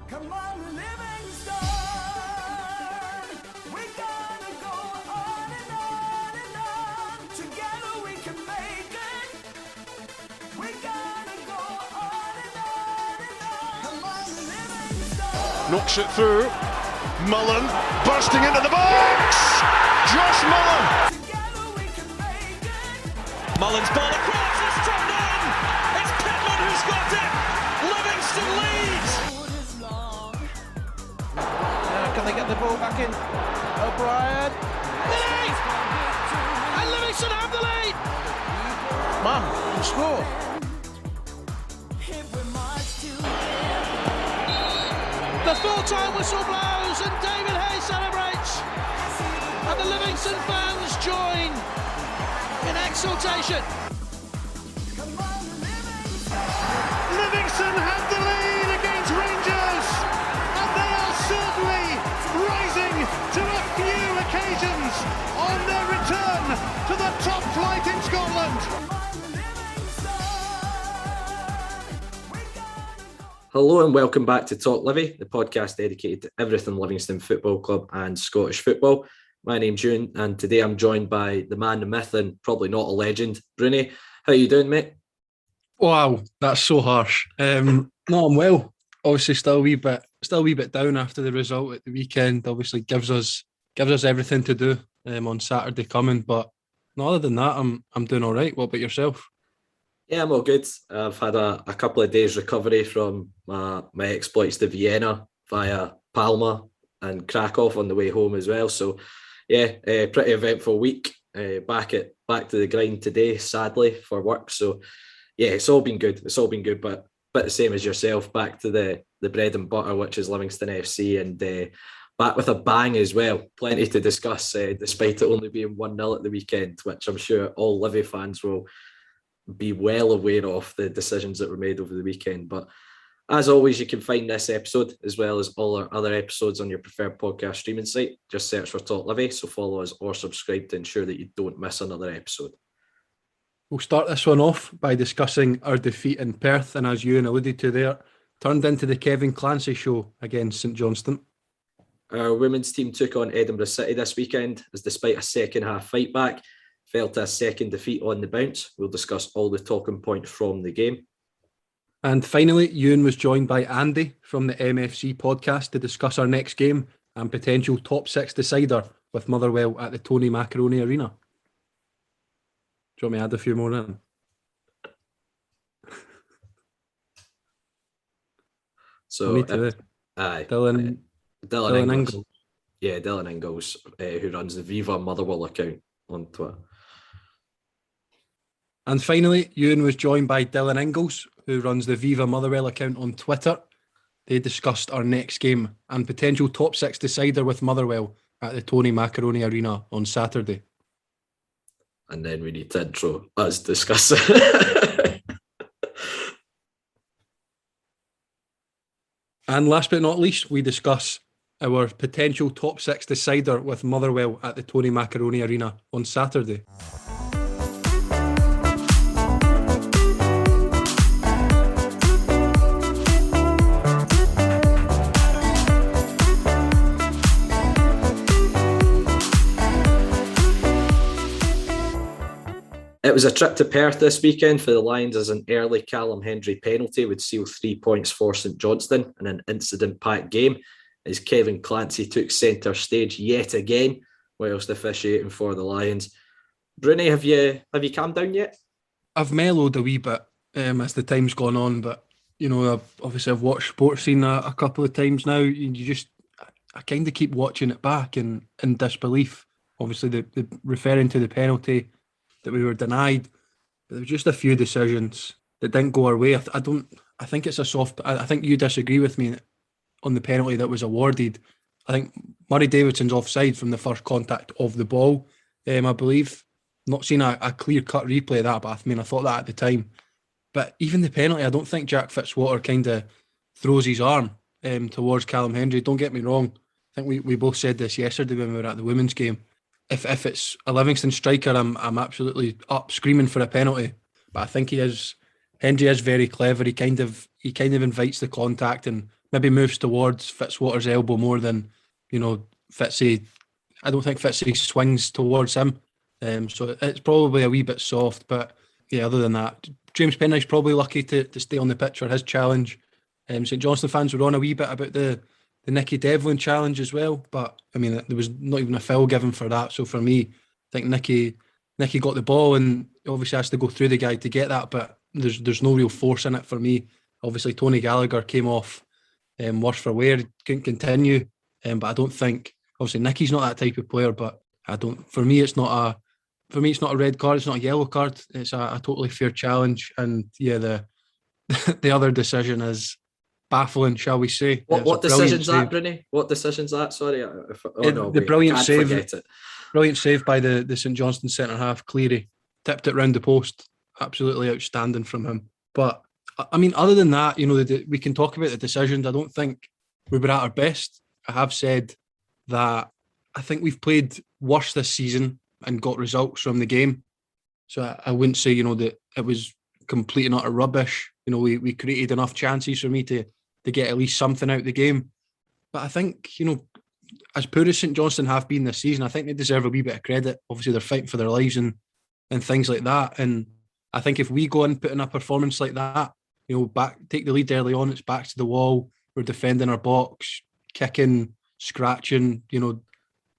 Come on, Livingston. We gotta go on and on and on. Together we can make it. We gotta go on and on and on. Come on, Livingston. Knocks it through. Mullen bursting into the box. Josh Mullen. Together we can make it. Mullen's ball across, it's turned in! It's Pittman who's got it! Livingston leads! Road is long. Can they get the ball back in? O'Brien. Lead! And Livingston have the lead! Man, and score. If we march together. The full-time whistle blows and David Hayes celebrates! And the Livingston fans join in exultation. Come on, Livingston. Livingston have the lead against Rangers, and they are certainly rising to a few occasions on their return to the top flight in Scotland. Come on, Livingston. We gotta go. Hello and welcome back to Talk Livi, the podcast dedicated to everything Livingston Football Club and Scottish football. My name's Euan, and today I'm joined by the man, the myth, and probably not a legend, Broonie. How you doing, mate? Wow, that's so harsh. No, I'm well. Obviously, still a wee bit down after the result at the weekend. Obviously, gives us everything to do on Saturday coming. But no, other than that, I'm doing all right. What about yourself? Yeah, I'm all good. I've had a couple of days recovery from my exploits to Vienna via Palma and Krakow on the way home as well. So, yeah, pretty eventful week. Back to the grind today, sadly, for work. So, yeah, it's all been good. But the same as yourself, back to the bread and butter, which is Livingston FC, and back with a bang as well. Plenty to discuss, despite it only being 1-0 at the weekend, which I'm sure all Livy fans will be well aware of the decisions that were made over the weekend. But as always, you can find this episode as well as all our other episodes on your preferred podcast streaming site. Just search for Talk Livi, so follow us or subscribe to ensure that you don't miss another episode. We'll start this one off by discussing our defeat in Perth, and as Euan alluded to there, turned into the Kevin Clancy show against St Johnstone. Our women's team took on Edinburgh City this weekend, as despite a second half fight back, fell to a second defeat on the bounce. We'll discuss all the talking points from the game. And finally, Euan was joined by Andy from the MFC Podcast to discuss our next game and potential top six decider with Motherwell at the Tony Macaroni Arena. Do you want me to add a few more in? So, aye, Dylan Ingalls. Yeah, Dylan Ingalls, who runs the Viva Motherwell account on Twitter. And finally, Euan was joined by Dylan Ingalls, who runs the Viva Motherwell account on Twitter. They discussed our next game and potential top six decider with Motherwell at the Tony Macaroni Arena on Saturday. And then we need to intro us discuss. And last but not least, we discuss our potential top six decider with Motherwell at the Tony Macaroni Arena on Saturday. It was a trip to Perth this weekend for the Lions, as an early Callum Hendry penalty would seal 3 points for St Johnstone in an incident-packed game, as Kevin Clancy took centre stage yet again whilst officiating for the Lions. Broonie, have you calmed down yet? I've mellowed a wee bit as the time's gone on, but you know, I've watched Sports Scene a couple of times now. I kind of keep watching it back in disbelief. Obviously, the referring to the penalty that we were denied, but there were just a few decisions that didn't go our way. I think it's a soft. I think you disagree with me on the penalty that was awarded. I think Murray Davidson's offside from the first contact of the ball. I believe. Not seen a clear cut replay of that, but I thought that at the time. But even the penalty, I don't think Jack Fitzwater kind of throws his arm towards Callum Hendry. Don't get me wrong. I think we both said this yesterday when we were at the women's game. If it's a Livingston striker, I'm absolutely up screaming for a penalty. But I think Hendry is very clever. He kind of invites the contact and maybe moves towards Fitzwater's elbow more than, Fitzy. I don't think Fitzy swings towards him. So it's probably a wee bit soft. But yeah, other than that, James Penright's probably lucky to stay on the pitch for his challenge. St Johnstone fans were on a wee bit about the Nicky Devlin challenge as well. But I mean, there was not even a foul given for that. So for me, I think Nicky got the ball and obviously has to go through the guy to get that. But there's no real force in it for me. Obviously, Tony Gallagher came off worse for wear, couldn't continue. But I don't think, obviously, Nicky's not that type of player. But for me, it's not a red card. It's not a yellow card. It's a totally fair challenge. And yeah, the other decision is baffling, shall we say? What decision's that, Broonie? What decision's that? Sorry, brilliant save. Forget it. Brilliant save by the St Johnstone centre half, Cleary. Tipped it round the post. Absolutely outstanding from him. But I mean, other than that, we can talk about the decisions. I don't think we were at our best. I have said that I think we've played worse this season and got results from the game. So I wouldn't say, that it was complete and utter rubbish. We created enough chances for me to get at least something out of the game. But I think, as poor as St Johnstone have been this season, I think they deserve a wee bit of credit. Obviously, they're fighting for their lives and things like that. And I think if we go and put in a performance like that, take the lead early on, it's back to the wall, we're defending our box, kicking, scratching,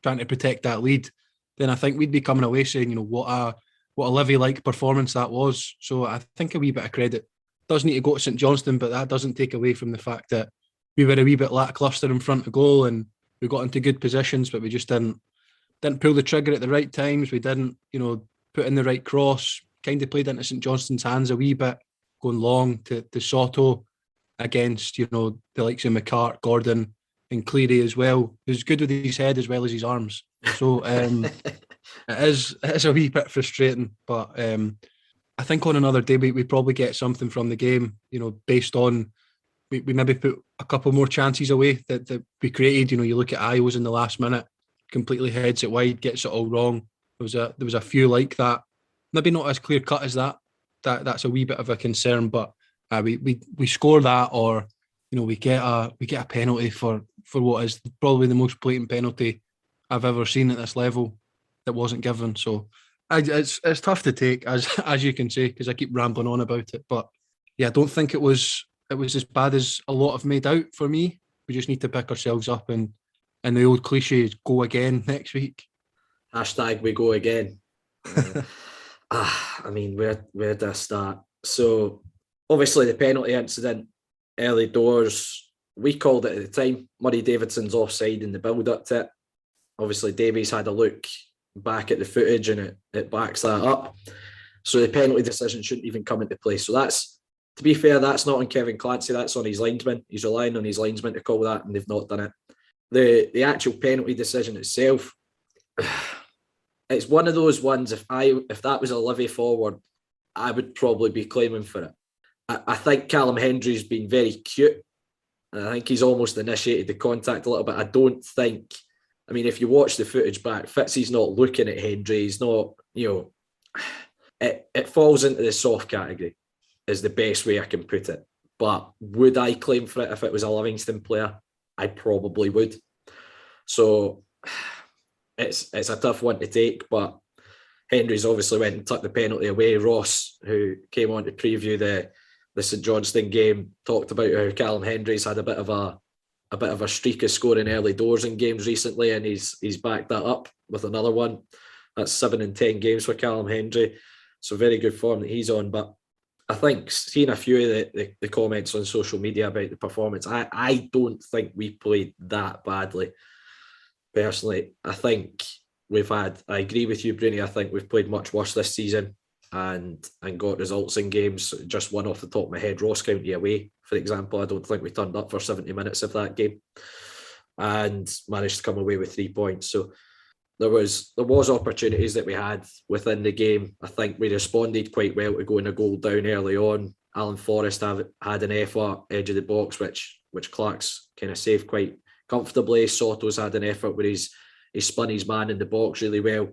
trying to protect that lead, then I think we'd be coming away saying, what a Livy-like performance that was. So I think a wee bit of credit does need to go to St Johnstone, but that doesn't take away from the fact that we were a wee bit lacklustre in front of goal and we got into good positions, but we just didn't pull the trigger at the right times. We didn't, put in the right cross, kind of played into St Johnstone's hands a wee bit, going long to Soto against, the likes of McCart, Gordon and Cleary as well, who's good with his head as well as his arms. So it is a wee bit frustrating, but I think on another day we probably get something from the game, based on we maybe put a couple more chances away that we created. You look at Iowa's in the last minute, completely heads it wide, gets it all wrong. There was a few like that, maybe not as clear cut as that. That's a wee bit of a concern, but we score that, or we get a penalty for what is probably the most blatant penalty I've ever seen at this level that wasn't given. So it's tough to take, as you can say, because I keep rambling on about it. But yeah, I don't think it was as bad as a lot have made out for me. We just need to pick ourselves up and the old cliche is go again next week. # we go again. I mean, where do I start? So obviously the penalty incident, early doors, we called it at the time. Murray Davidson's offside in the build-up to it. Obviously Davies had a look back at the footage and it backs that up. So the penalty decision shouldn't even come into play. So that's, to be fair, that's not on Kevin Clancy, that's on his linesman. He's relying on his linesman to call that, and they've not done it. The actual penalty decision itself, it's one of those ones, if that was a Livy forward, I would probably be claiming for it. I think Callum Hendry's been very cute, and I think he's almost initiated the contact a little bit. I don't think, I mean, if you watch the footage back, Fitzy's not looking at Hendry. He's not, it falls into the soft category, is the best way I can put it. But would I claim for it if it was a Livingston player? I probably would. So it's a tough one to take, but Hendry's obviously went and tucked the penalty away. Ross, who came on to preview the St Johnstone game, talked about how Callum Hendry's had a bit of a streak of scoring early doors in games recently, and he's backed that up with another one. That's 7 in 10 games for Callum Hendry. So very good form that he's on. But I think seeing a few of the comments on social media about the performance, I don't think we played that badly. Personally, I think I agree with you, Broonie, I think we've played much worse this season and got results in games. Just one off the top of my head, Ross County away, for example. I don't think we turned up for 70 minutes of that game and managed to come away with 3 points. So there was opportunities that we had within the game. I think we responded quite well to going a goal down early on. Alan Forrest had an effort edge of the box, which Clark's kind of saved quite comfortably. Soto's had an effort where he spun his man in the box really well.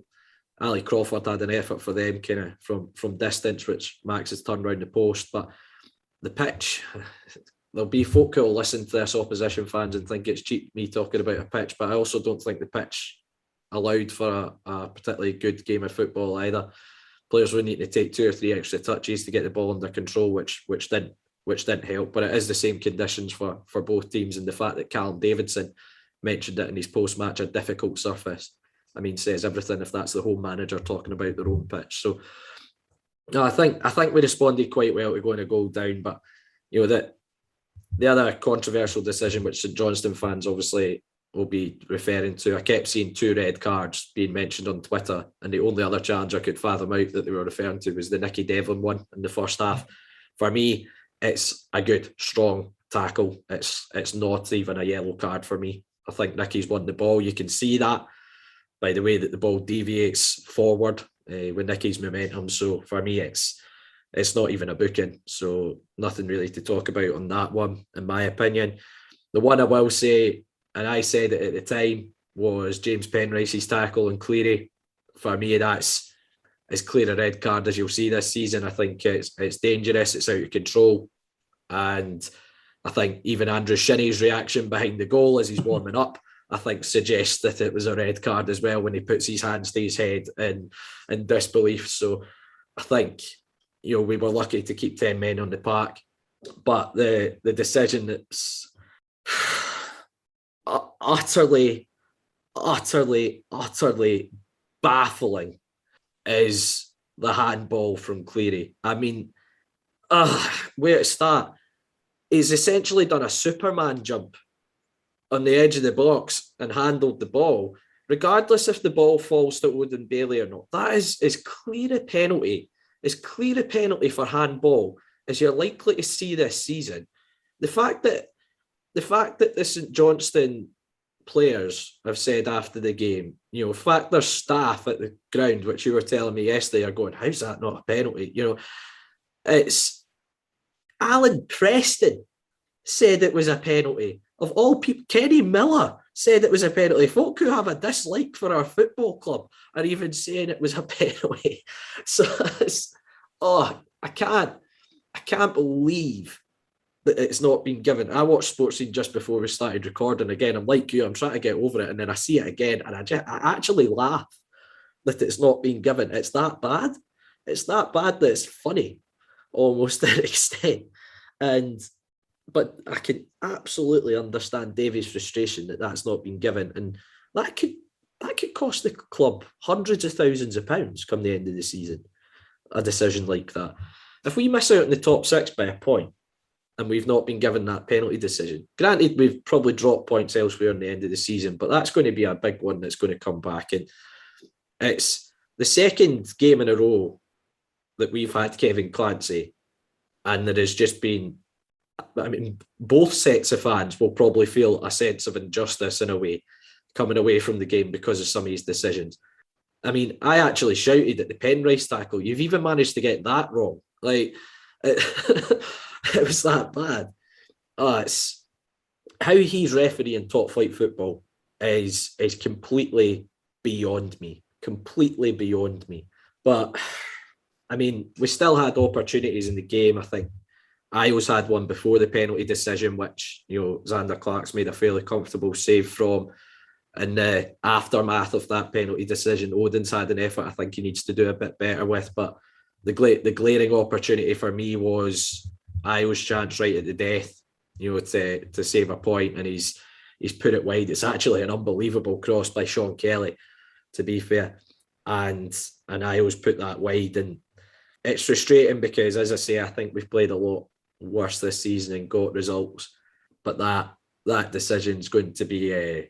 Ali Crawford had an effort for them kind of from distance, which Max has turned round the post. But the pitch, there'll be folk who will listen to this, opposition fans, and think it's cheap me talking about a pitch, but I also don't think the pitch allowed for a particularly good game of football either. Players would need to take 2 or 3 extra touches to get the ball under control, which didn't help. But it is the same conditions for both teams, and the fact that Callum Davidson mentioned it in his post-match, a difficult surface, I mean, says everything if that's the home manager talking about their own pitch. So no, I think we responded quite well to going a goal down, but you know that the other controversial decision, which St Johnstone fans obviously will be referring to, I kept seeing 2 red cards being mentioned on Twitter, and the only other challenge I could fathom out that they were referring to was the Nicky Devlin one in the first half. For me, it's a good, strong tackle. It's not even a yellow card for me. I think Nicky's won the ball. You can see that by the way that the ball deviates forward with Nicky's momentum. So for me, it's not even a booking. So nothing really to talk about on that one, in my opinion. The one I will say, and I said it at the time, was James Penrice's tackle on Cleary. For me, that's as clear a red card as you'll see this season. I think it's dangerous, it's out of control. And I think even Andrew Shinney's reaction behind the goal as he's warming up, I think suggests that it was a red card as well when he puts his hands to his head in disbelief. So I think, you know, we were lucky to keep 10 men on the park. But the decision that's utterly baffling is the handball from Cleary. I mean, where to start? He's essentially done a Superman jump on the edge of the box and handled the ball, regardless if the ball falls to Odin Bailey or not. That is as clear a penalty for handball as you're likely to see this season. The fact that the St Johnstone players have said after the game, you know, the fact there's staff at the ground, which you were telling me yesterday, are going, how's that not a penalty? You know, it's Alan Preston said it was a penalty. Of all people, Kenny Miller said it was a penalty. Folk who have a dislike for our football club are even saying it was a penalty. So I can't believe that it's not been given. I watched Sports Scene just before we started recording again. I'm like you, I'm trying to get over it, and then I see it again, and I actually laugh that it's not been given. It's that bad. It's that bad that it's funny, almost to an extent. But I can absolutely understand Davy's frustration that that's not been given, and that could cost the club hundreds of thousands of pounds come the end of the season. A decision like that. If we miss out in the top 6 by a point, and we've not been given that penalty decision, granted we've probably dropped points elsewhere in the end of the season, but that's going to be a big one that's going to come back. And it's the second game in a row that we've had Kevin Clancy, and there has just been, I mean, both sets of fans will probably feel a sense of injustice in a way coming away from the game because of some of his decisions. I mean, I actually shouted at the Penrice tackle, you've even managed to get that wrong. Like, it was that bad. It's how he's refereeing top flight football is completely beyond me. Completely beyond me. But I mean, we still had opportunities in the game. I think Isles had one before the penalty decision, which, you know, Xander Clark's made a fairly comfortable save from. In the aftermath of that penalty decision, Odin's had an effort I think he needs to do a bit better with. But the glaring opportunity for me was Isles' chance right at the death, you know, to save a point, and he's put it wide. It's actually an unbelievable cross by Sean Kelly, to be fair, and Isles put that wide, and it's frustrating because, as I say, I think we've played a lot worse this season and got results, but that decision is going to be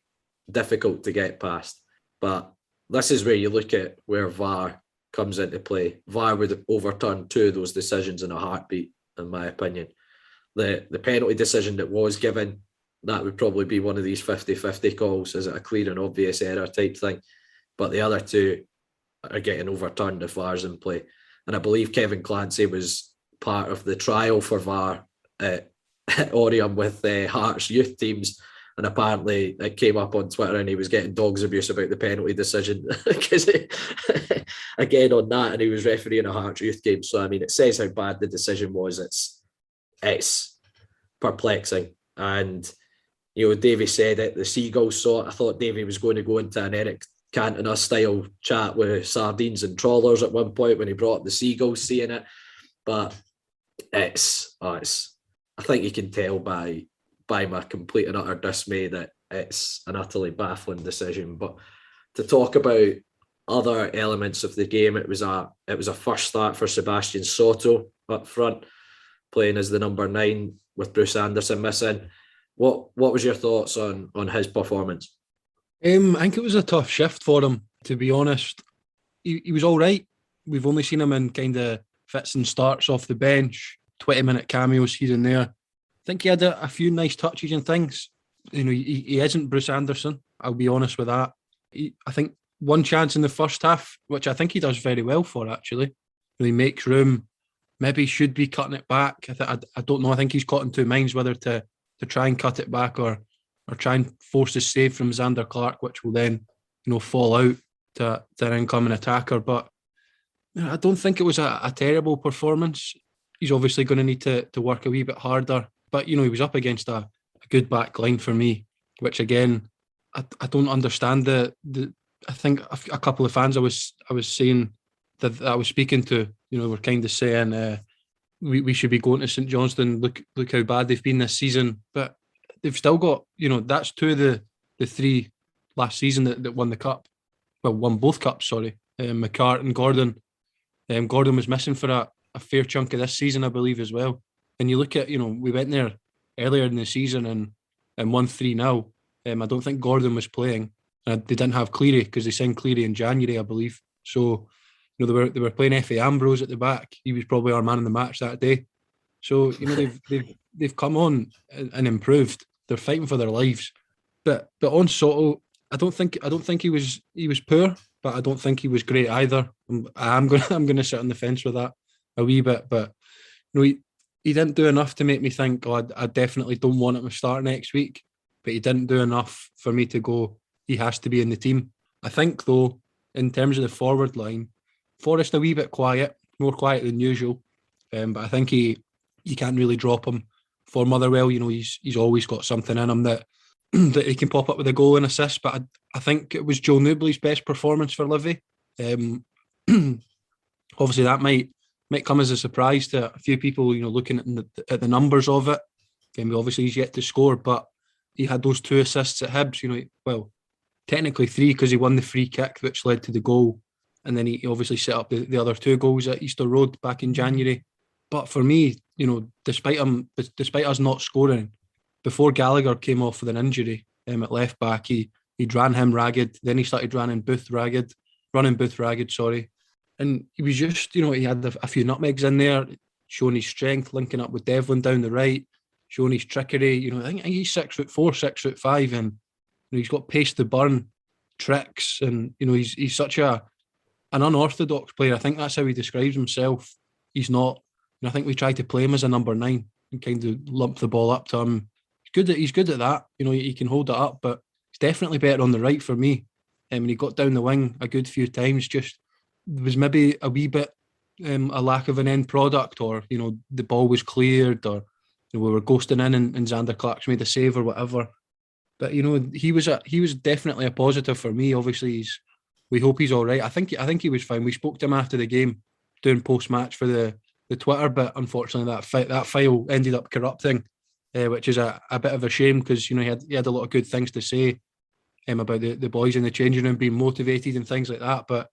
difficult to get past. But this is where you look at where VAR comes into play. VAR would have overturned 2 of those decisions in a heartbeat, in my opinion. The penalty decision that was given, that would probably be one of these 50-50 calls. Is it a clear and obvious error type thing? But the other 2 are getting overturned if VAR's in play. And I believe Kevin Clancy was part of the trial for VAR at Oriam with Hearts youth teams. And apparently it came up on Twitter and he was getting dog's abuse about the penalty decision because again on that, and he was refereeing a Hearts youth game. So I mean, it says how bad the decision was. It's perplexing. And, you know, Davey said it, the Seagulls saw it. I thought Davey was going to go into an Eric Cantona style chat with sardines and trawlers at one point when he brought up the Seagulls seeing it. But it's I think you can tell by my complete and utter dismay that it's an utterly baffling decision. But to talk about other elements of the game, it was a first start for Sebastian Soto up front, playing as the number 9 with Bruce Anderson missing. What was your thoughts on his performance? I think it was a tough shift for him, to be honest. He was all right. We've only seen him in kind of fits and starts off the bench, 20-minute cameos here and there. I think he had a few nice touches and things. You know, he isn't Bruce Anderson, I'll be honest with that. I think one chance in the first half, which I think he does very well for, actually. He makes room. Maybe he should be cutting it back. I don't know. I think he's caught in two minds whether to try and cut it back or try and force a save from Xander Clark, which will then, you know, fall out to an incoming attacker. But you know, I don't think it was a terrible performance. He's obviously going to need to work a wee bit harder. But, you know, he was up against a good back line for me, which again, I don't understand I think a couple of fans I was saying that I was speaking to, you know, were kind of saying we should be going to St Johnstone. Look how bad they've been this season. But they've still got, you know, that's two of the three last season that won the cup. Well, won both cups, sorry. McCart and Gordon. Gordon was missing for a fair chunk of this season, I believe, as well. And you look at, you know, we went there earlier in the season and won 3-0. I don't think Gordon was playing. They didn't have Cleary because they signed Cleary in January, I believe. So, you know, they were playing Effie Ambrose at the back. He was probably our man in the match that day. So, you know, they've come on and improved. They're fighting for their lives. But on Soto, I don't think he was poor, but I don't think he was great either. I'm gonna sit on the fence with that a wee bit. But you know, he didn't do enough to make me think, oh, I definitely don't want him to start next week. But he didn't do enough for me to go, he has to be in the team. I think, though, in terms of the forward line, Forrest a wee bit quiet, more quiet than usual. But I think you can't really drop him for Motherwell. You know, he's always got something in him that that he can pop up with a goal and assist. But I think it was Joe Newbley's best performance for Livi. Obviously, that might come as a surprise to a few people, you know, looking at the numbers of it. Obviously, he's yet to score, but he had those 2 assists at Hibs. You know, well, technically 3 because he won the free kick, which led to the goal. And then he obviously set up the other 2 goals at Easter Road back in January. But for me, you know, despite us not scoring, before Gallagher came off with an injury at left back, he'd ran him ragged. Then he started running Booth ragged. And he was just, you know, he had a few nutmegs in there, showing his strength, linking up with Devlin down the right, showing his trickery. You know, I think he's 6'4", 6'5", and you know, he's got pace to burn, tricks, and you know, he's such an unorthodox player. I think that's how he describes himself. He's not. And I think we tried to play him as a number 9 and kind of lump the ball up to him. He's good at that. You know, he can hold it up, but he's definitely better on the right for me. And he got down the wing a good few times. Just there was maybe a wee bit a lack of an end product, or you know, the ball was cleared, or you know, we were ghosting in and Xander Clark's made a save or whatever. But you know, he was definitely a positive for me. Obviously, we hope he's all right. I think he was fine. We spoke to him after the game, doing post match for the Twitter, but unfortunately that file ended up corrupting, which is a bit of a shame because you know he had a lot of good things to say about the boys in the changing room being motivated and things like that. But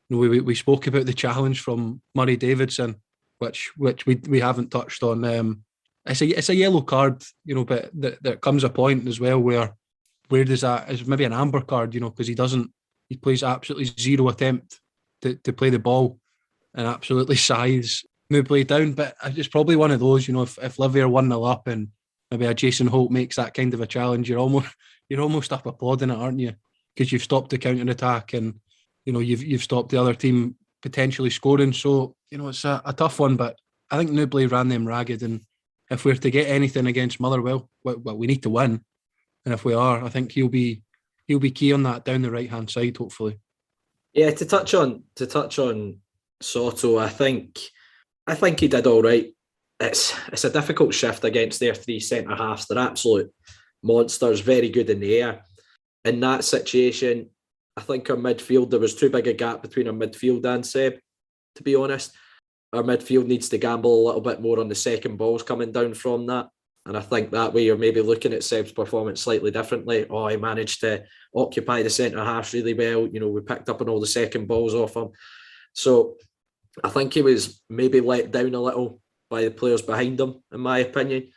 you know, we spoke about the challenge from Murray Davidson, which we haven't touched on. It's a yellow card, you know, but there comes a point as well where does that? It's maybe an amber card, you know, because he plays absolutely zero attempt to play the ball and absolutely scythes Newbley down. But it's probably one of those, you know, if Livi are 1-0 up and maybe a Jason Holt makes that kind of a challenge, you're almost up applauding it, aren't you? Because you've stopped the counter attack and you know you've stopped the other team potentially scoring. So you know it's a tough one, but I think Newbley ran them ragged, and if we're to get anything against Motherwell, well, we need to win. And if we are, I think he'll be key on that down the right hand side, hopefully. Yeah, to touch on Soto, I think he did all right. it's a difficult shift against their three centre halves. They're absolute monsters, very good in the air. In that situation, I think our midfield, there was too big a gap between our midfield and Seb, to be honest. Our midfield needs to gamble a little bit more on the second balls coming down from that. And I think that way you're maybe looking at Seb's performance slightly differently. Oh, he managed to occupy the centre half really well. You know, we picked up on all the second balls off him. So I think he was maybe let down a little by the players behind him, in my opinion.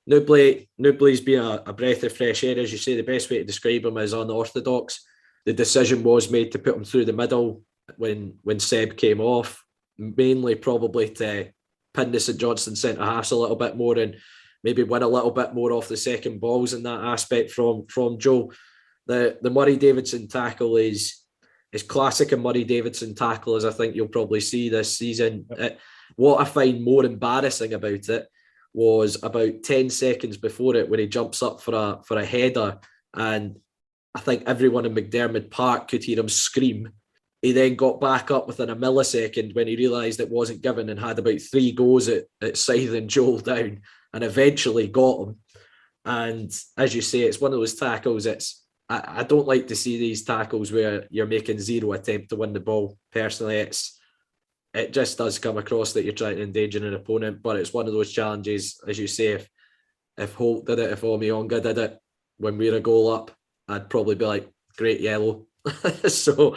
Nubly's been a breath of fresh air, as you say. The best way to describe him is unorthodox. The decision was made to put him through the middle when Seb came off, mainly probably to pin the St Johnstone centre halves a little bit more and maybe win a little bit more off the second balls in that aspect from Joe. The Murray Davidson tackle is classic and Murray Davidson tackle, as I think you'll probably see this season. What I find more embarrassing about it was about 10 seconds before it when he jumps up for a header, and I think everyone in McDermott Park could hear him scream. He then got back up within a millisecond when he realised it wasn't given and had about 3 goes at scything Joel down and eventually got him. And as you say, it's one of those tackles. I don't like to see these tackles where you're making zero attempt to win the ball. Personally, it just does come across that you're trying to endanger an opponent, but it's one of those challenges, as you say, if Holt did it, if Omiyonga did it, when we're a goal up, I'd probably be like, great yellow. So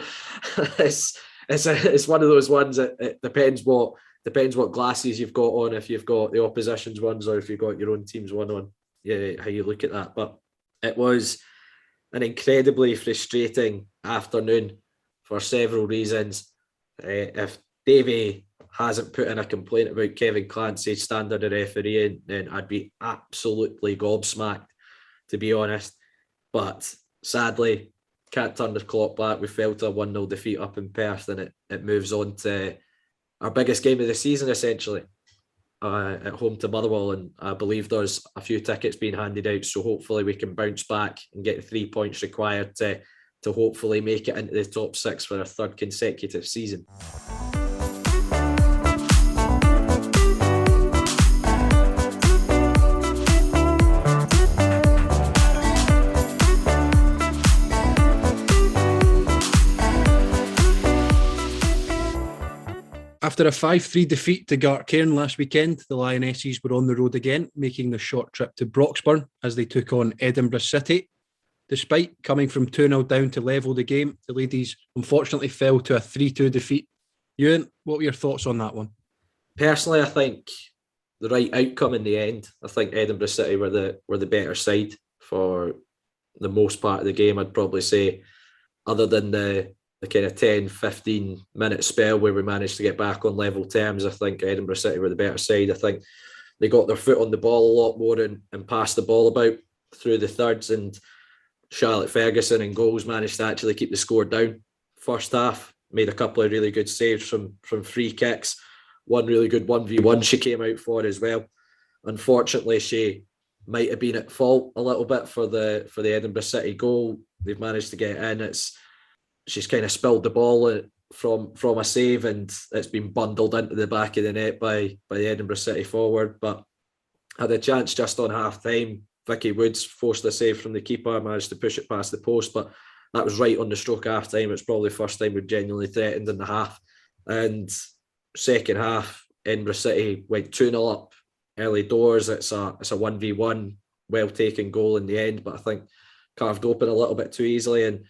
it's one of those ones that it depends what glasses you've got on, if you've got the opposition's ones or if you've got your own team's one on, yeah, how you look at that. But it was an incredibly frustrating afternoon for several reasons. If Davey hasn't put in a complaint about Kevin Clancy's standard of refereeing, then I'd be absolutely gobsmacked, to be honest. But sadly, can't turn the clock back. We fell to a 1-0 defeat up in Perth, and it moves on to our biggest game of the season, essentially, at home to Motherwell. And I believe there's a few tickets being handed out, so hopefully we can bounce back and get the 3 points required to hopefully make it into the top 6 for a third consecutive season. After a 5-3 defeat to Gartcairn last weekend, the Lionesses were on the road again, making the short trip to Broxburn as they took on Edinburgh City. Despite coming from 2-0 down to level the game, the ladies unfortunately fell to a 3-2 defeat. Euan, what were your thoughts on that one? Personally, I think the right outcome in the end. I think Edinburgh City were the better side for the most part of the game, I'd probably say, other than the kind of 10-15 minute spell where we managed to get back on level terms. I think Edinburgh City were the better side. I think they got their foot on the ball a lot more and passed the ball about through the thirds, and Charlotte Ferguson in goals managed to actually keep the score down. First half, made a couple of really good saves from free kicks. One really good 1v1 she came out for as well. Unfortunately, she might have been at fault a little bit for the Edinburgh City goal. They've managed to get in. She's kind of spilled the ball from a save, and it's been bundled into the back of the net by the Edinburgh City forward. But had a chance just on half time. Vicky Woods forced a save from the keeper, managed to push it past the post, but that was right on the stroke half time. It's probably the first time we've genuinely threatened in the half. And second half, Edinburgh City went 2-0 up early doors. It's a 1v1, well taken goal in the end, but I think carved open a little bit too easily and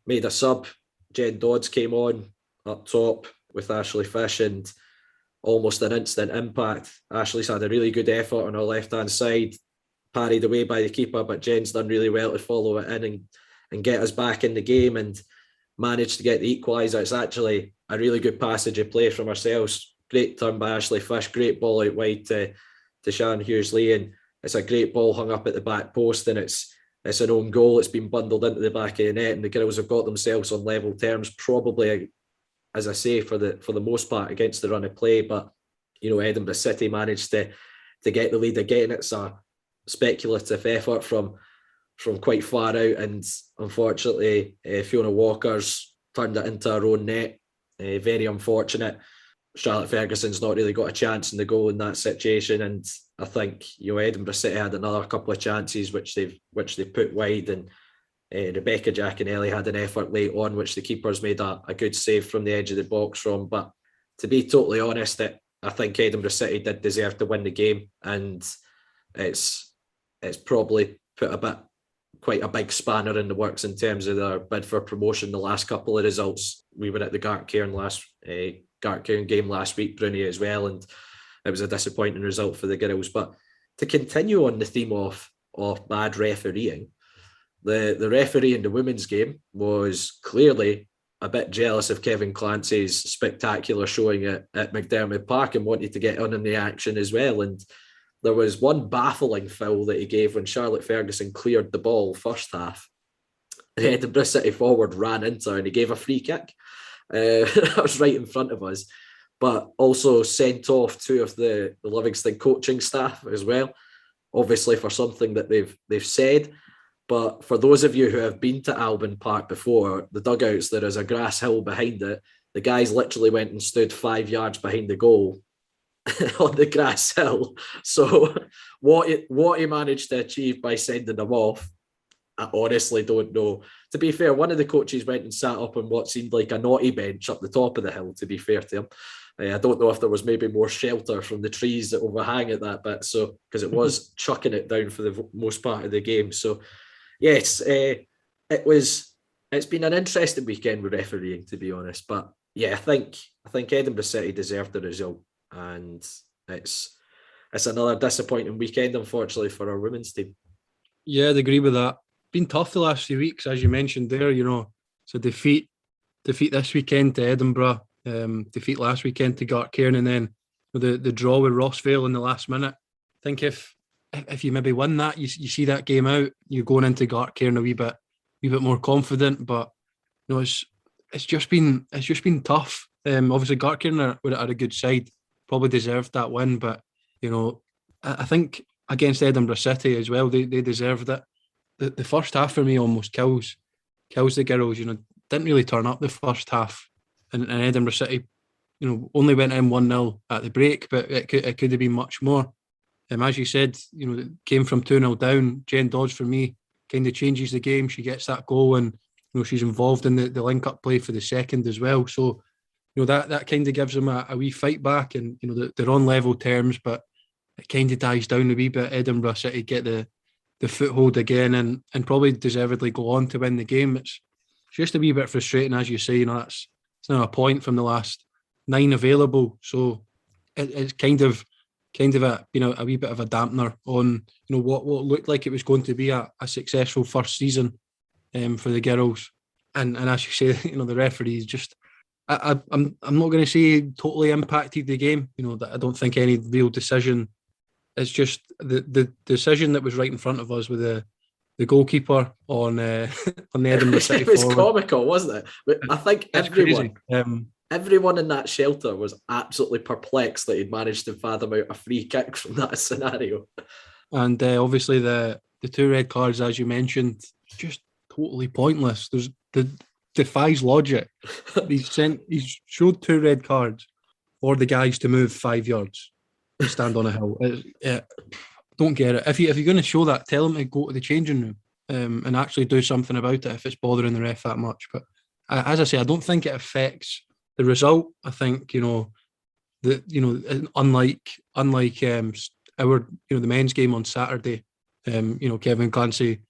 made a sub. Jen Dodds came on up top with Ashley Fish, and almost an instant impact. Ashley's had a really good effort on her left-hand side, parried away by the keeper, but Jen's done really well to follow it in and get us back in the game and managed to get the equaliser. It's actually a really good passage of play from ourselves. Great turn by Ashley Fish, great ball out wide to Shan Hughes-Lee, and it's a great ball hung up at the back post, and it's an own goal. It's been bundled into the back of the net, and the girls have got themselves on level terms, probably, as I say, for the most part against the run of play. But Edinburgh City managed to get the lead again. It's a speculative effort from quite far out, and unfortunately Fiona Walker's turned it into her own net. Very unfortunate. Charlotte Ferguson's not really got a chance in the goal in that situation, and I think Edinburgh City had another couple of chances which they've put wide, and Rebecca Giaconelli had an effort late on which the keeper's made a good save from the edge of the box from. But to be totally honest, I think Edinburgh City did deserve to win the game, and it's probably put quite a big spanner in the works in terms of their bid for promotion. The last couple of results, we were at the Gartcairn game last week, Broonie, as well, and it was a disappointing result for the girls. But to continue on the theme of bad refereeing, the referee in the women's game was clearly a bit jealous of Kevin Clancy's spectacular showing at McDermott Park and wanted to get on in the action as well. And there was one baffling foul that he gave when Charlotte Ferguson cleared the ball first half. The Edinburgh City forward ran into her and he gave a free kick. That was right in front of us, but also sent off two of the Livingston coaching staff as well, obviously for something that they've said. But for those of you who have been to Albion Park before, the dugouts, there is a grass hill behind it. The guys literally went and stood 5 yards behind the goal on the grass hill. So what he managed to achieve by sending them off, I honestly don't know. To be fair, one of the coaches went and sat up on what seemed like a naughty bench up the top of the hill, to be fair to him. I don't know if there was maybe more shelter from the trees that overhang at that bit, so because it was chucking it down for the most part of the game. So yes, it's been an interesting weekend with refereeing, to be honest. But yeah, I think Edinburgh City deserved the result, and it's another disappointing weekend, unfortunately, for our women's team. Yeah, I'd agree with that. Been tough the last few weeks, as you mentioned there. So defeat this weekend to Edinburgh, defeat last weekend to Gartcairn, and then the draw with Rossvale in the last minute. I think if you maybe win that, you see that game out, you're going into Gartcairn a wee bit more confident. But it's just been tough. Obviously Gartcairn were at a good side, probably deserved that win, but I think against Edinburgh City as well, they deserved it. The first half for me almost kills the girls. Didn't really turn up the first half, and Edinburgh City, only went in 1-0 at the break, but it could have been much more. As you said, it came from 2-0 down. Jen Dodds, for me, kind of changes the game. She gets that goal, and she's involved in the link-up play for the second as well. So that kind of gives them a wee fight back, and they're on level terms, but it kind of dies down a wee bit. Edinburgh City get the foothold again, and probably deservedly go on to win the game. It's just a wee bit frustrating, as you say. It's now a point from the last 9 available, so it's kind of a wee bit of a dampener on what looked like it was going to be a successful first season for the girls. And as you say, the referees just I'm not going to say totally impacted the game. That I don't think any real decision. It's just the decision that was right in front of us with the goalkeeper on the Edinburgh City. It was forward. Comical, wasn't it? But I think everyone in that shelter was absolutely perplexed that he'd managed to fathom out a free kick from that scenario. And obviously the 2 red cards, as you mentioned, just totally pointless. Defies logic. He's showed 2 red cards for the guys to move 5 yards and stand on a hill. Don't get it. If you're going to show that, tell them to go to the changing room and actually do something about it if it's bothering the ref that much. But as I say, I don't think it affects the result. I think unlike our the men's game on Saturday, Kevin Clancy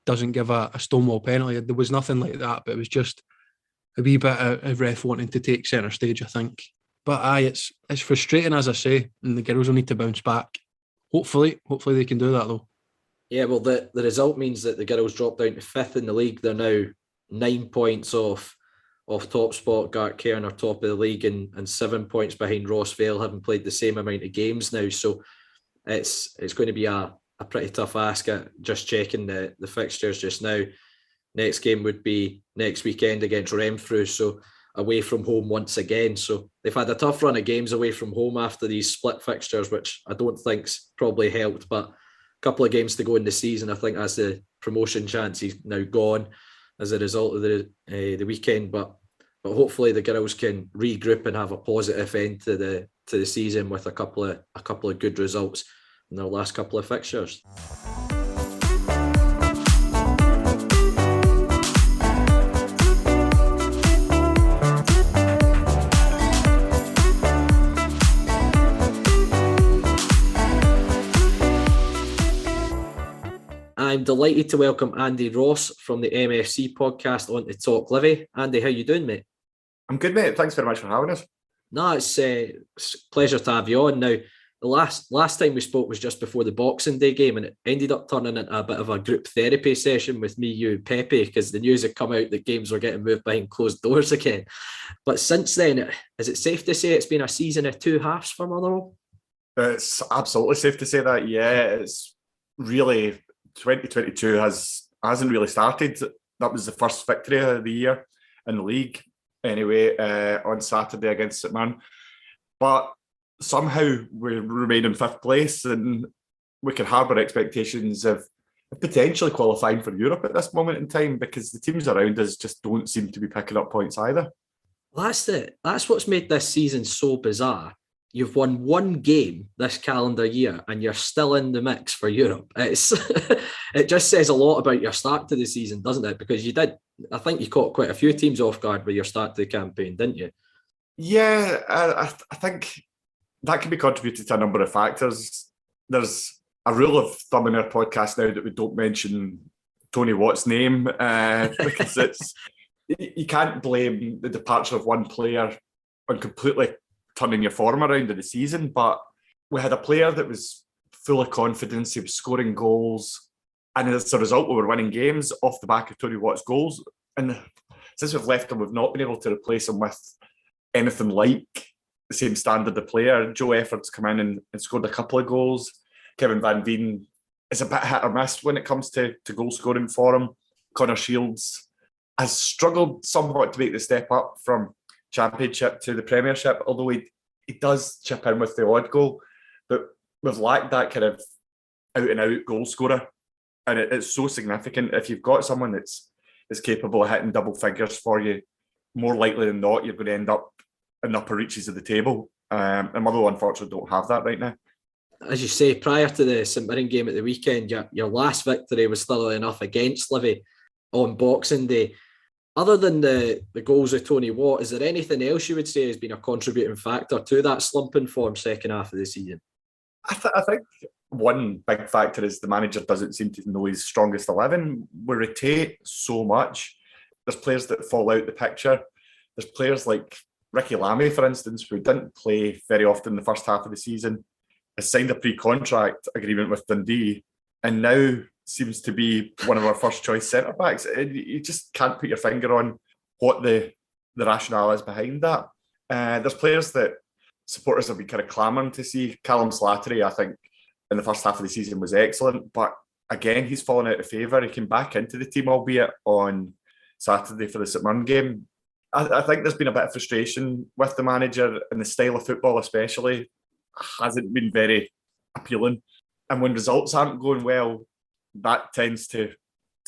doesn't give a stonewall penalty. There was nothing like that, but it was just a wee bit of ref wanting to take centre stage, I think. But it's frustrating, as I say, and the girls will need to bounce back. Hopefully they can do that though. Yeah, well, the result means that the girls dropped down to 5th in the league. They're now 9 points off top spot. Gartcairn are top of the league and 7 points behind Rossvale, having played the same amount of games now. So it's going to be a pretty tough ask. At just checking the fixtures just now. Next game would be next weekend against Renfrew, so away from home once again. So they've had a tough run of games away from home after these split fixtures, which I don't think's probably helped. But a couple of games to go in the season, I think that's the promotion chance is now gone as a result of the weekend. But but hopefully the girls can regroup and have a positive end to the season with a couple of good results in their last couple of fixtures. I'm delighted to welcome Andy Ross from the MFC Podcast on to Talk Livi. Andy, how you doing, mate? I'm good, mate. Thanks very much for having us. No, it's a pleasure to have you on. Now, the last time we spoke was just before the Boxing Day game, and it ended up turning into a bit of a group therapy session with me, you, and Pepe, because the news had come out that games were getting moved behind closed doors again. But since then, is it safe to say it's been a season of two halves for Motherwell? It's absolutely safe to say that. Yeah, it's really 2022 hasn't really started. That was the first victory of the year in the league, anyway, on Saturday against St Mirren. But somehow we remain in fifth place, and we can harbour expectations of potentially qualifying for Europe at this moment in time, because the teams around us just don't seem to be picking up points either. Well, that's what's made this season so bizarre. You've won one game this calendar year and you're still in the mix for Europe. It just says a lot about your start to the season, doesn't it? Because I think you caught quite a few teams off guard with your start to the campaign, didn't you? Yeah, I think that can be contributed to a number of factors. There's a rule of thumb in our podcast now that we don't mention Tony Watt's name, because you can't blame the departure of one player on completely turning your form around in the season. But we had a player that was full of confidence, he was scoring goals, and as a result we were winning games off the back of Tony Watt's goals. And since we've left him, we've not been able to replace him with anything like the same standard of player. Joe Effort's come in and scored a couple of goals. Kevin Van Veen is a bit hit or miss when it comes to goal scoring for him. Connor Shields has struggled somewhat to make the step up from Championship to the Premiership, although he does chip in with the odd goal. But we've lacked that kind of out-and-out goal scorer, and it's so significant. If you've got someone that's capable of hitting double figures for you, more likely than not, you're going to end up in the upper reaches of the table. And Motherwell, unfortunately, don't have that right now. As you say, prior to the St Mirren game at the weekend, your last victory was thoroughly enough against Livi on Boxing Day. Other than the goals of Tony Watt, is there anything else you would say has been a contributing factor to that slumping form second half of the season? I think one big factor is the manager doesn't seem to know his strongest 11. We rotate so much. There's players that fall out the picture. There's players like Ricky Lamy, for instance, who didn't play very often in the first half of the season, has signed a pre-contract agreement with Dundee, and now seems to be one of our first choice centre-backs. You just can't put your finger on what the rationale is behind that. There's players that supporters have been kind of clamouring to see. Callum Slattery, I think, in the first half of the season was excellent, but again, he's fallen out of favour. He came back into the team, albeit on Saturday for the St Mirren game. I think there's been a bit of frustration with the manager, and the style of football especially hasn't been very appealing. And when results aren't going well, that tends to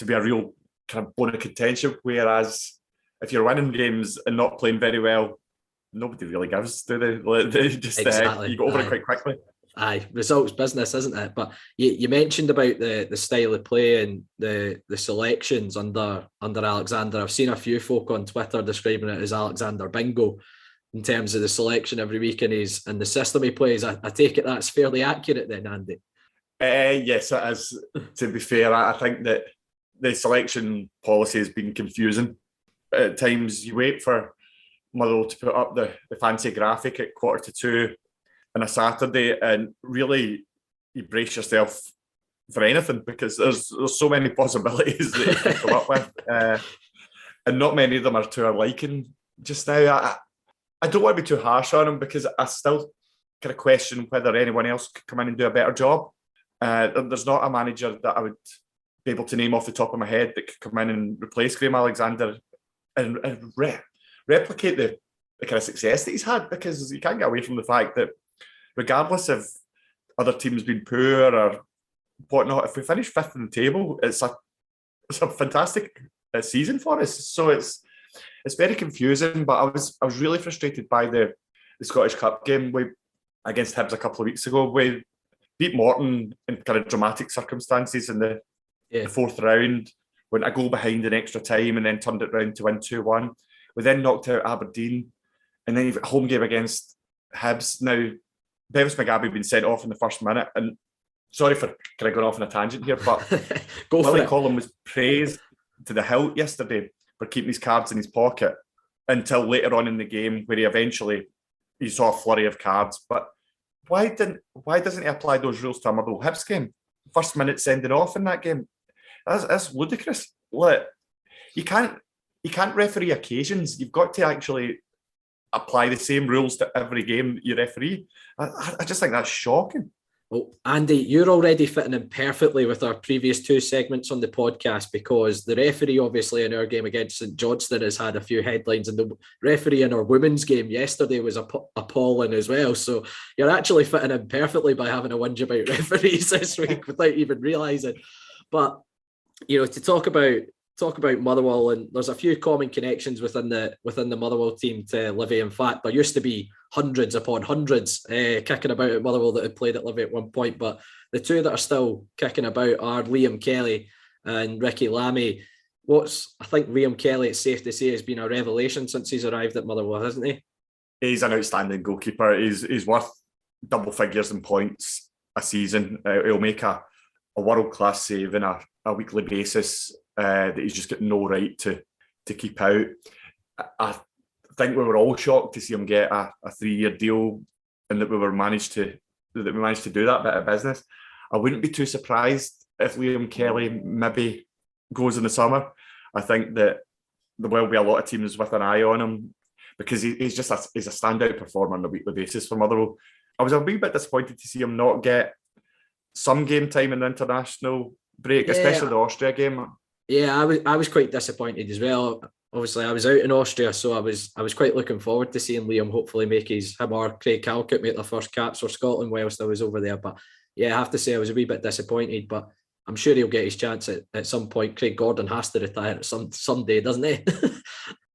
be a real kind of bone of contention. Whereas if you're winning games and not playing very well, nobody really gives, do they? Exactly. You go over it quite quickly. Aye, results business, isn't it? But you mentioned about the style of play and the selections under Alexander. I've seen a few folk on Twitter describing it as Alexander Bingo in terms of the selection every week and the system he plays. I take it that's fairly accurate then, Andy. Yes, it is. To be fair, I think that the selection policy has been confusing. At times, you wait for Motherwell to put up the fancy graphic at 1:45 on a Saturday, and really you brace yourself for anything, because there's so many possibilities that you can come up with, and not many of them are to our liking just now. I don't want to be too harsh on him, because I still kind of question whether anyone else could come in and do a better job. There's not a manager that I would be able to name off the top of my head that could come in and replace Graham Alexander and replicate the kind of success that he's had, because you can't get away from the fact that regardless of other teams being poor or whatnot, if we finish fifth in the table, it's a fantastic season for us. So it's it's very confusing. But I was really frustrated by the Scottish Cup game against Hibs a couple of weeks ago. We beat Morton in kind of dramatic circumstances in the fourth round, went a goal behind in extra time and then turned it round to win 2-1. We then knocked out Aberdeen, and then you've got a home game against Hibs. Now, Bevis McGabby been sent off in the first minute, and sorry for kind of going off on a tangent here, but Willie Collum was praised to the hilt yesterday for keeping his cards in his pocket until later on in the game, where he saw a flurry of cards. But why doesn't he apply those rules to a Motherwell Hibs game? First minute sending off in that game. That's ludicrous. Look, you can't referee occasions. You've got to actually apply the same rules to every game you referee. I just think that's shocking. Well, Andy, you're already fitting in perfectly with our previous two segments on the podcast, because the referee, obviously, in our game against St Johnstone has had a few headlines, and the referee in our women's game yesterday was appalling as well. So you're actually fitting in perfectly by having a whinge about referees this week without even realising. But, to talk about Motherwell, and there's a few common connections within the Motherwell team to Livi. In fact, there used to be hundreds upon hundreds kicking about at Motherwell that had played at Livi at one point, but the two that are still kicking about are Liam Kelly and Ricky Lamie. I think Liam Kelly, it's safe to say, has been a revelation since he's arrived at Motherwell, hasn't he? He's an outstanding goalkeeper. He's worth double figures in points a season. He'll make a world-class save on a weekly basis that he's just got no right to keep out. I think we were all shocked to see him get a 3-year deal, and that we managed to do that bit of business. I wouldn't be too surprised if Liam Kelly maybe goes in the summer. I think that there will be a lot of teams with an eye on him, because he's a standout performer on a weekly basis for Motherwell. I was a wee bit disappointed to see him not get some game time in the international break, especially the Austria game. Yeah, I was quite disappointed as well. Obviously, I was out in Austria, so I was quite looking forward to seeing Liam hopefully make him or Craig Calcutt make their first caps for Scotland whilst I was over there. But yeah, I have to say I was a wee bit disappointed, but I'm sure he'll get his chance at some point. Craig Gordon has to retire someday, doesn't he?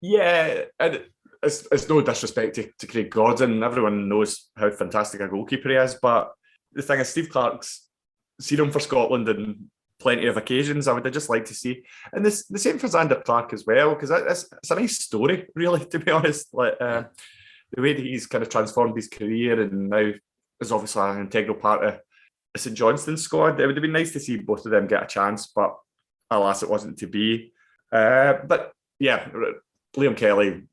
Yeah, and it's no disrespect to Craig Gordon. Everyone knows how fantastic a goalkeeper he is, but the thing is, Steve Clarke's seen him for Scotland in plenty of occasions. I would have just liked to see, and the same for Xander Clarke as well, because it's a nice story, really, to be honest. Like the way that he's kind of transformed his career, and now is obviously an integral part of the St Johnstone squad. It would have been nice to see both of them get a chance, but alas, it wasn't to be. But yeah, Liam Kelly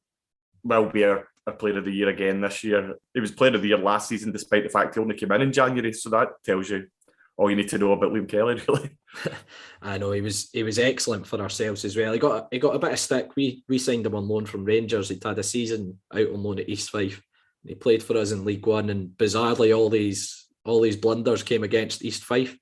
will be our Player of the Year again this year. He was Player of the Year last season, despite the fact he only came in January, so that tells you all you need to know about Liam Kelly, really. I know he was excellent for ourselves as well. He got a bit of stick. We signed him on loan from Rangers. He'd had a season out on loan at East Fife. He played for us in League One, and bizarrely all these blunders came against East Fife.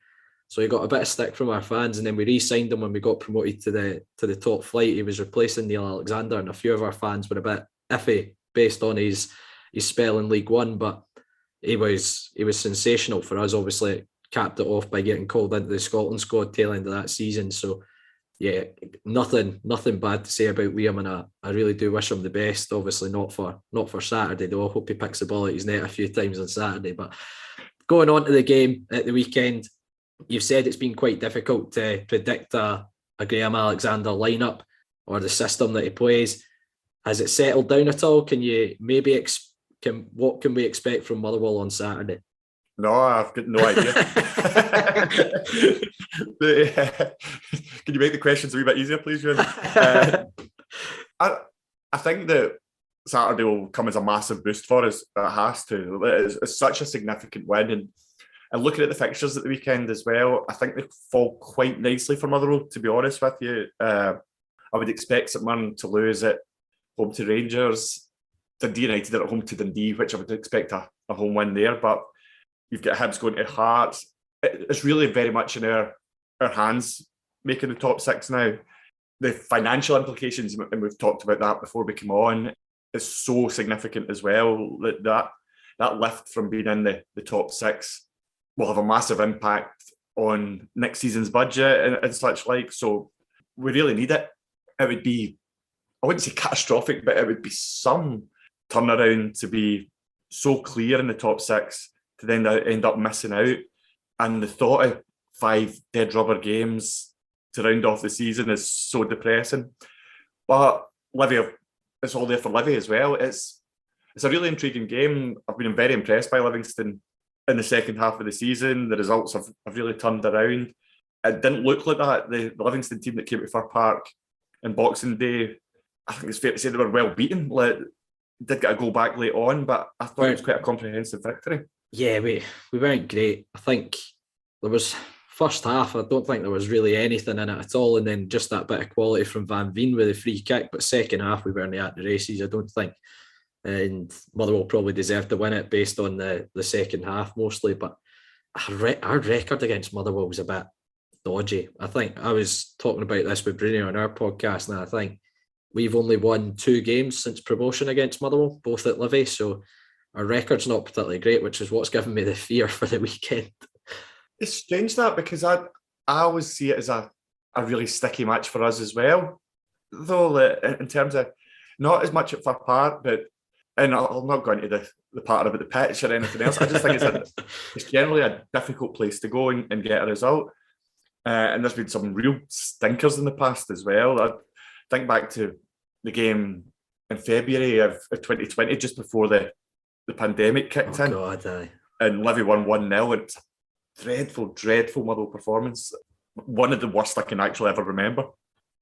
So he got a bit of stick from our fans, and then we re-signed him when we got promoted to the top flight. He was replacing Neil Alexander, and a few of our fans were a bit iffy based on his spell in League One, but he was sensational for us. Obviously, capped it off by getting called into the Scotland squad tail end of that season. So yeah, nothing bad to say about Liam, and I really do wish him the best. Obviously not for Saturday though. I hope he picks the ball at his net a few times on Saturday. But going on to the game at the weekend, you've said it's been quite difficult to predict a Graham Alexander lineup or the system that he plays. Has it settled down at all? Can you maybe what can we expect from Motherwell on Saturday? No, I've got no idea. Can you make the questions a wee bit easier, please, Euan? I think that Saturday will come as a massive boost for us. It has to. It's such a significant win. And looking at the fixtures at the weekend as well, I think they fall quite nicely for Motherwell, to be honest with you. I would expect St Mirren to lose at home to Rangers. Dundee United are at home to Dundee, which I would expect a home win there. But you've got Hibs going to Hearts. It's really very much in our hands making the top six now. The financial implications, and we've talked about that before we come on, is so significant as well. That lift from being in the top six will have a massive impact on next season's budget and such like. So we really need it. It would be I wouldn't say catastrophic, but it would be some turnaround to be so clear in the top 6 to then end up missing out. And the thought of 5 dead rubber games to round off the season is so depressing. But Livy, it's all there for Livy as well. It's a really intriguing game. I've been very impressed by Livingston in the second half of the season. The results have really turned around. It didn't look like that. The Livingston team that came to Fir Park in Boxing Day, I think it's fair to say they were well beaten. Did get a goal back late on, but I thought it was quite a comprehensive victory. Yeah, we weren't great. I think there was first half, I don't think there was really anything in it at all, and then just that bit of quality from Van Veen with the free kick. But second half, we weren't at the races, I don't think. And Motherwell probably deserved to win it based on the second half mostly. But our record against Motherwell was a bit dodgy. I think I was talking about this with Broonie on our podcast, and I think we've only won 2 games since promotion against Motherwell, both at Livy. So our record's not particularly great, which is what's given me the fear for the weekend. It's strange that, because I always see it as a really sticky match for us as well. Though in terms of not as much at Fir Park, but, and I'll not go into the part about the pitch or anything else. I just think it's generally a difficult place to go and get a result. And there's been some real stinkers in the past as well. I think back to the game in February of 2020, just before the pandemic kicked in. God, aye. And Livy won 1-0. It's dreadful Motherwell performance. One of the worst I can actually ever remember.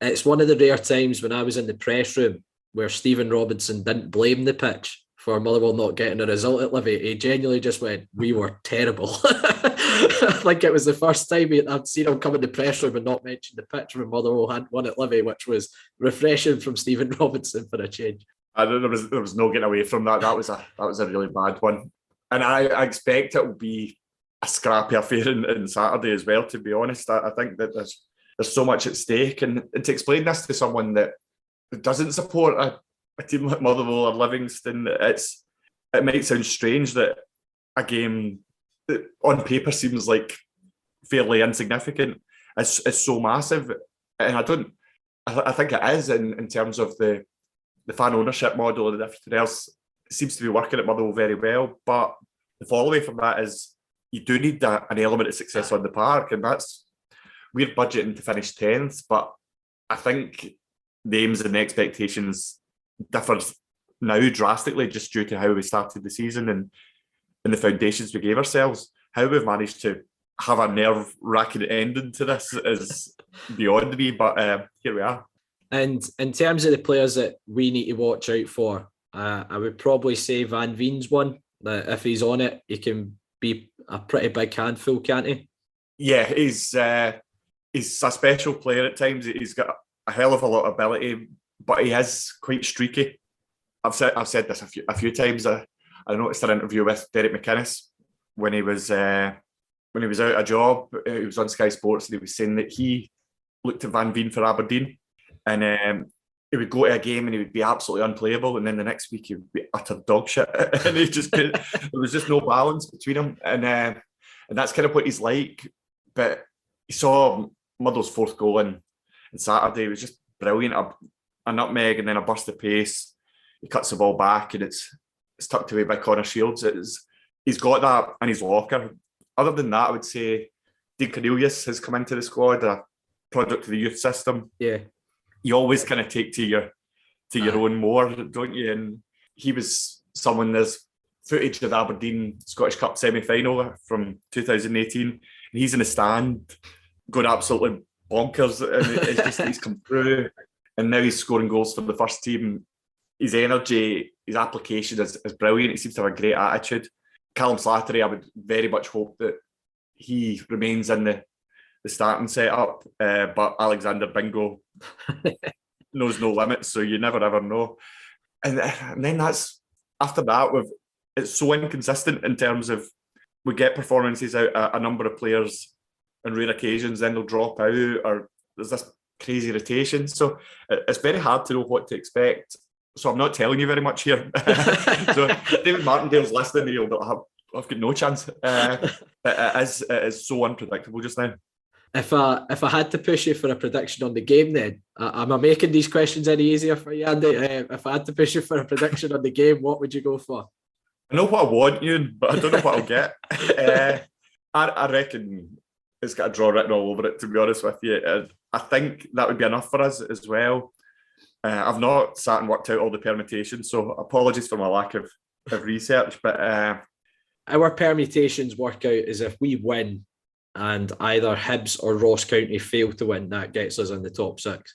It's one of the rare times when I was in the press room where Stephen Robinson didn't blame the pitch for Motherwell not getting a result at Livy. He genuinely just went, "We were terrible." I think it was the first time I'd seen him come in the press room and not mention the pitch when Motherwell had won at Livy, which was refreshing from Stephen Robinson for a change. There was no getting away from that. That was a really bad one. And I expect it will be a scrappy affair in Saturday as well, to be honest. I think that there's so much at stake. And to explain this to someone that doesn't support a team like Motherwell or Livingston, it might sound strange that a game that on paper seems like fairly insignificant is so massive. And I think it is in terms of the fan ownership model and everything else. It seems to be working at Motherwell very well. But the follow-away from that is you do need an element of success on the park, and we're budgeting to finish 10th, but I think the aims and the expectations differs now drastically just due to how we started the season and the foundations we gave ourselves. How we've managed to have a nerve-wracking ending to this is beyond me, but here we are. And in terms of the players that we need to watch out for, I would probably say Van Veen's one. That if he's on it, he can be a pretty big handful, can't he? Yeah, he's a special player at times. He's got a hell of a lot of ability, but he is quite streaky. I've said this a few times. I noticed an interview with Derek McInnes when he was out of a job. He was on Sky Sports, and he was saying that he looked at Van Veen for Aberdeen, and he would go to a game and he would be absolutely unplayable, and then the next week he would be utter dog shit, and he just there was just no balance between them, and that's kind of what he's like. But you saw Motherwell's 4th goal in Saturday. It was just brilliant. A nutmeg and then a burst of pace. He cuts the ball back and it's tucked away by Connor Shields. He's got that in his locker. Other than that, I would say Dean Cornelius has come into the squad, a product of the youth system. Yeah. You always kind of take to your own more, don't you? And he was someone, there's footage of the Aberdeen Scottish Cup semi-final from 2018, and he's in the stand going absolutely bonkers, and it's just he's come through, and now he's scoring goals for the first team. His energy, his application is brilliant. He seems to have a great attitude. Callum Slattery, I would very much hope that he remains in the starting setup, but Alexander Bingo knows no limits, so you never ever know. And then that's after that, it's so inconsistent in terms of we get performances out a number of players on rare occasions, then they'll drop out, or there's this crazy rotation. So it's very hard to know what to expect. So I'm not telling you very much here. So David Martindale's listening, I've got no chance. It is so unpredictable just now. If I had to push you for a prediction on the game, then am I making these questions any easier for you, Andy? If I had to push you for a prediction on the game, what would you go for? I know what I want, Euan, but I don't know what I'll get. I reckon it's got a draw written all over it, to be honest with you. I think that would be enough for us as well. I've not sat and worked out all the permutations, so apologies for my lack of research. But our permutations work out as if we win and either Hibs or Ross County fail to win, that gets us in the top 6.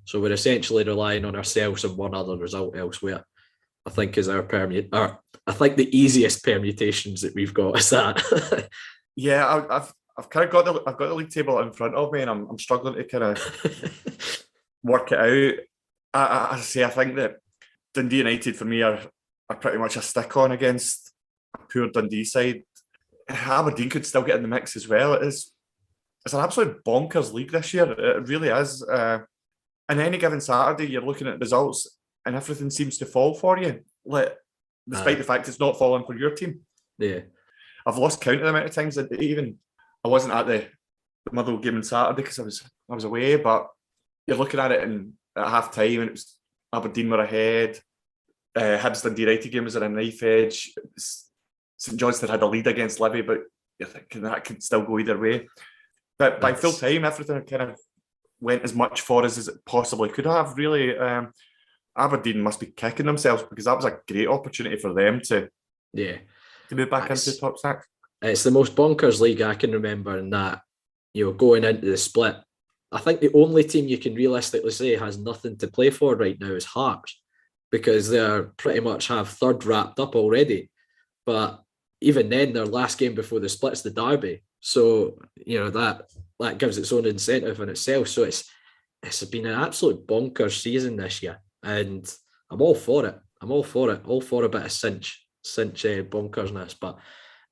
So we're essentially relying on ourselves and one other result elsewhere, I think, is our I think the easiest permutations that we've got is that. Yeah, I've kind of got the league table in front of me, and I'm struggling to kind of work it out. I think that Dundee United for me are pretty much a stick on against a poor Dundee side. Aberdeen could still get in the mix as well. It's an absolute bonkers league this year. It really is. And any given Saturday, you're looking at results and everything seems to fall for you, despite the fact it's not falling for your team. Yeah, I've lost count of the amount of times that even I wasn't at the Motherwell game on Saturday because I was away. But you're looking at it at half time, and it was Aberdeen were ahead. Hibs Dundee United game was at a knife edge. St Johnstone had a lead against Livi, but you're thinking that could still go either way. But by full time, everything kind of went as much for us as it possibly could have. Really, Aberdeen must be kicking themselves because that was a great opportunity for them to move back into the top 6. It's the most bonkers league I can remember, in that, going into the split, I think the only team you can realistically say has nothing to play for right now is Hearts, because they're pretty much have third wrapped up already. But even then, their last game before the split's the derby. So, that gives its own incentive in itself. So it's been an absolute bonkers season this year. And I'm all for it. All for a bit of cinch bonkersness. But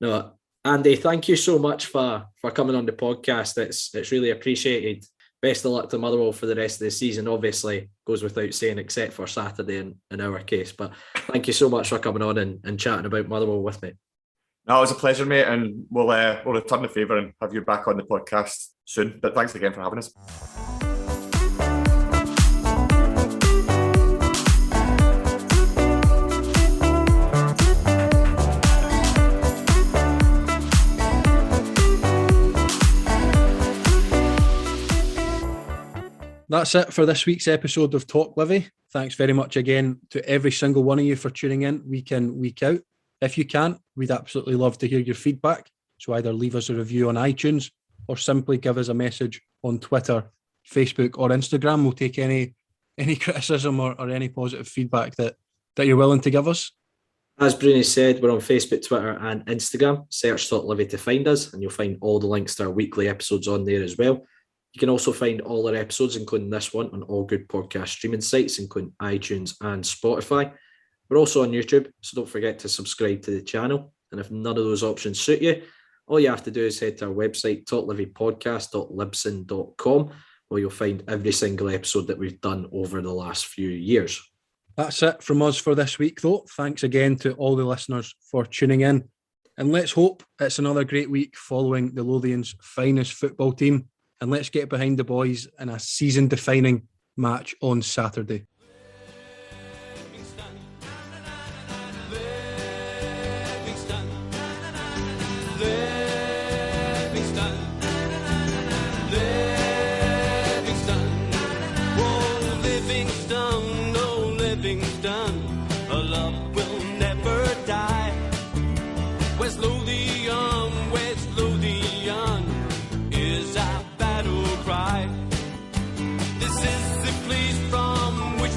no, Andy, thank you so much for coming on the podcast. It's really appreciated. Best of luck to Motherwell for the rest of the season. Obviously, goes without saying, except for Saturday in our case. But thank you so much for coming on and chatting about Motherwell with me. No, it was a pleasure, mate, and we'll return the favour and have you back on the podcast soon. But thanks again for having us. That's it for this week's episode of Talk Livi. Thanks very much again to every single one of you for tuning in week out. If you can, we'd absolutely love to hear your feedback. So either leave us a review on iTunes or simply give us a message on Twitter, Facebook or Instagram. We'll take any criticism or any positive feedback that you're willing to give us. As Bruni said, we're on Facebook, Twitter and Instagram. Search Talk Livi to find us, and you'll find all the links to our weekly episodes on there as well. You can also find all our episodes, including this one, on all good podcast streaming sites, including iTunes and Spotify. We're also on YouTube, so don't forget to subscribe to the channel. And if none of those options suit you, all you have to do is head to our website, talklivipodcast.libsyn.com, where you'll find every single episode that we've done over the last few years. That's it from us for this week, though. Thanks again to all the listeners for tuning in. And let's hope it's another great week following the Lothians' finest football team. And let's get behind the boys in a season-defining match on Saturday. This is the place from which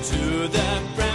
to the